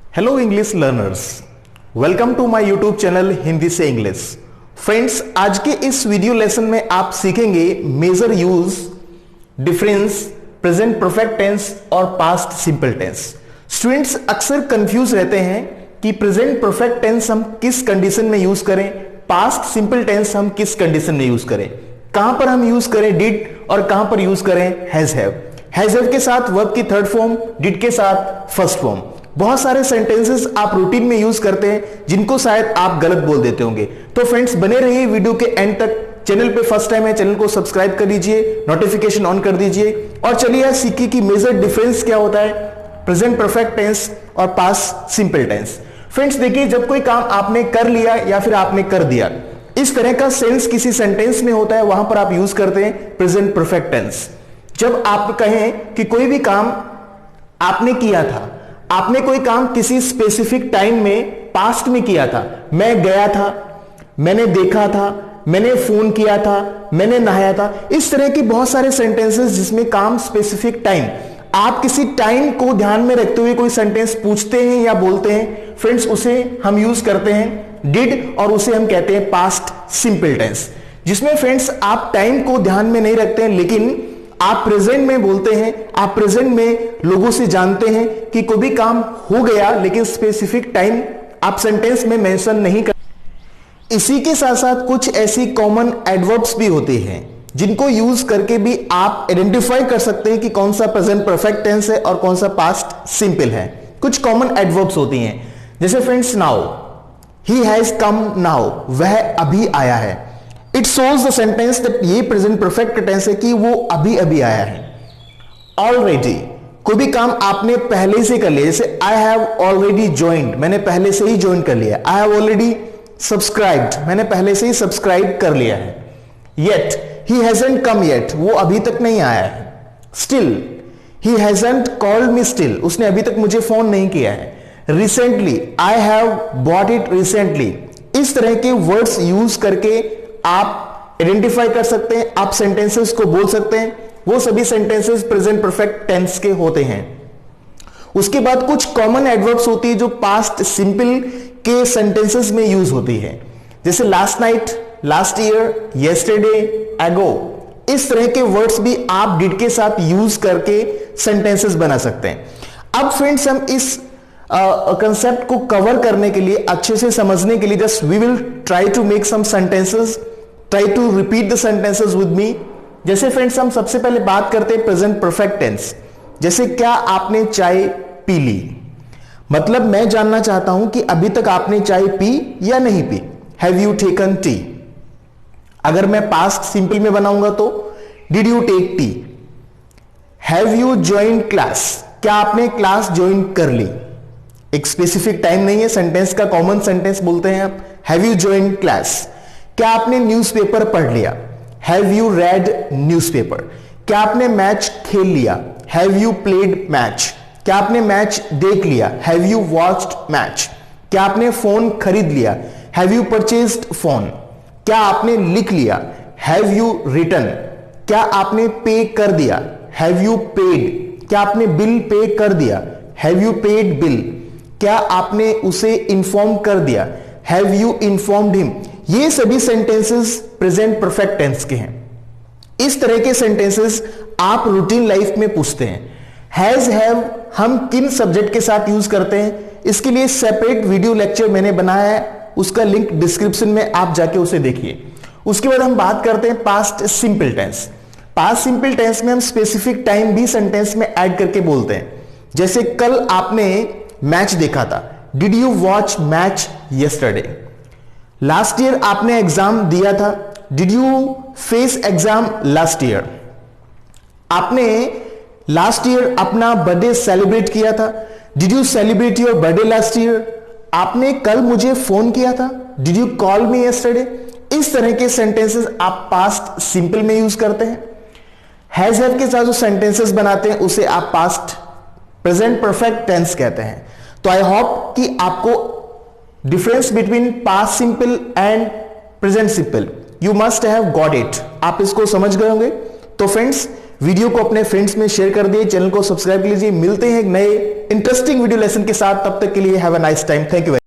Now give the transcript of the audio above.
Hello English learners, welcome to my YouTube channel Hindi से English. Friends, आज के इस वीडियो लेसन में आप सीखेंगे major use, difference, present perfect tense और पास्ट सिंपल टेंस। स्टूडेंट्स अक्सर कंफ्यूज रहते हैं कि प्रेजेंट परफेक्ट टेंस हम किस कंडीशन में यूज करें, पास्ट सिंपल टेंस हम किस कंडीशन में यूज करें, कहां पर हम यूज करें डिड और कहां पर यूज करें हैज हैव के साथ वर्ब की थर्ड फॉर्म, डिड के साथ फर्स्ट फॉर्म। बहुत सारे सेंटेंसेस आप रूटीन में यूज करते हैं जिनको शायद आप गलत बोल देते होंगे। तो फ्रेंड्स बने रहिए वीडियो के एंड तक। चैनल पे फर्स्ट टाइम है, चैनल को सब्सक्राइब कर लीजिए, नोटिफिकेशन ऑन कर दीजिए और चलिए आज सीखिए कि मेजर डिफरेंस क्या होता है प्रेजेंट परफेक्ट टेंस और पास्ट सिंपल टेंस। फ्रेंड्स देखिए, जब कोई काम आपने कर लिया या फिर आपने कर दिया, इस तरह का सेंस किसी सेंटेंस में होता है, वहां पर आप यूज करते हैं प्रेजेंट परफेक्ट टेंस। जब आप कहें कि कोई भी काम आपने किया था, आपने कोई काम किसी स्पेसिफिक टाइम में पास्ट में किया था, मैं गया था, मैंने देखा था, मैंने फोन किया था, मैंने नहाया था, इस तरह की बहुत सारे सेंटेंसेस जिसमें काम स्पेसिफिक टाइम, आप किसी टाइम को ध्यान में रखते हुए कोई सेंटेंस पूछते हैं या बोलते हैं, फ्रेंड्स उसे हम यूज करते हैं डिड और उसे हम कहते हैं पास्ट सिंपल टेंस। जिसमें फ्रेंड्स आप टाइम को ध्यान में नहीं रखते हैं, लेकिन आप प्रेजेंट में बोलते हैं, आप प्रेजेंट में लोगों से जानते हैं कि कोई भी काम हो गया, लेकिन स्पेसिफिक टाइम आप सेंटेंस में मेंशन नहीं कर। इसी के साथ साथ कुछ ऐसी कॉमन एडवर्ब्स भी होते हैं जिनको यूज करके भी आप आइडेंटिफाई कर सकते हैं कि कौन सा प्रेजेंट परफेक्ट टेंस है और कौन सा पास्ट सिंपल है। कुछ कॉमन एडवर्ब्स होती हैं, जैसे friends now, he has come now, वह अभी आया है। It shows the sentence that ये प्रेजेंट परफेक्ट टेंस है कि वो अभी अभी आया है। ऑलरेडी, कोई भी काम आपने पहले से कर लिया, जैसे आई हैव ऑलरेडी ज्वाइंड, मैंने पहले से ही ज्वाइन कर लिया। आई हैव ऑलरेडी सब्सक्राइब्ड, मैंने पहले से ही सब्सक्राइब कर लिया है। Yet, he hasn't come yet, वो अभी तक नहीं आया है। Still, he hasn't called me still, उसने अभी तक मुझे फोन नहीं किया है। Recently, I have bought it recently. इस तरह के वर्ड्स यूज करके आप आइडेंटिफाई कर सकते हैं, आप सेंटेंसेस को बोल सकते हैं। वो सभी सेंटेंसेस प्रेजेंट परफेक्ट टेंस के होते हैं। उसके बाद कुछ कॉमन एडवर्ब्स होती है जो पास्ट सिंपल के सेंटेंसेस में यूज होती है, जैसे last night, last year, yesterday, एगो। इस तरह के वर्ड्स भी आप डिड के साथ यूज करके सेंटेंसेस बना सकते हैं। अब फ्रेंड्स हम इस कंसेप्ट को कवर करने के लिए, अच्छे से समझने के लिए, just we will try to make some sentences, try to repeat the sentences with me. जैसे फ्रेंड्स हम सबसे पहले बात करते हैं प्रेजेंट परफेक्ट टेंस। जैसे क्या आपने चाय पी ली, मतलब मैं जानना चाहता हूं कि अभी तक आपने चाय पी या नहीं पी। Have you taken tea. अगर मैं पास्ट सिंपल में बनाऊंगा तो did you take tea. Have you join class, क्या आपने क्लास ज्वाइन कर ली। एक स्पेसिफिक टाइम नहीं है, सेंटेंस का कॉमन सेंटेंस बोलते हैं आप, हैव यू ज्वाइन क्लास। क्या आपने न्यूज़पेपर पढ़ लिया। Have you read newspaper. क्या आपने मैच खेल लिया। Have you played match. क्या आपने मैच देख लिया। Have you watched match. क्या आपने फोन खरीद लिया। Have you purchased phone. क्या आपने लिख लिया। Have you written. क्या आपने पे कर दिया। Have you paid. क्या आपने बिल पे कर दिया। Have you paid bill. क्या आपने उसे इन्फॉर्म कर दिया। Have you informed him. ये सभी सेंटेंसेस प्रेजेंट परफेक्ट टेंस के हैं। इस तरह के सेंटेंसेस आप रूटीन लाइफ में पूछते हैं। हैज हैव हम किन सब्जेक्ट के साथ यूज करते हैं, इसके लिए सेपरेट वीडियो लेक्चर मैंने बनाया है, उसका लिंक डिस्क्रिप्शन में आप जाके उसे देखिए। उसके बाद हम बात करते हैं past simple tense. Past simple tense में हम स्पेसिफिक टाइम भी सेंटेंस में ऐड करके बोलते हैं। जैसे कल आपने मैच देखा था, did you watch match yesterday. Last year आपने एग्जाम दिया था, did you face exam last year. आपने लास्ट ईयर अपना बर्थडे सेलिब्रेट किया था, did you celebrate your birthday last year. आपने कल मुझे फोन किया था, did you call me yesterday. इस तरह के सेंटेंसेस आप पास्ट सिंपल में यूज करते हैं। हैज हैव के साथ जो सेंटेंसेस बनाते हैं उसे आप पास्ट प्रेजेंट परफेक्ट टेंस कहते हैं। तो आई होप कि आपको difference between past simple and present simple you must have got it, आप इसको समझ गए होंगे। तो फ्रेंड्स वीडियो को अपने फ्रेंड्स में शेयर कर दिए, चैनल को सब्सक्राइब कीजिए। मिलते हैं एक नए इंटरेस्टिंग वीडियो लेसन के साथ, तब तक के लिए have a nice time. Thank you.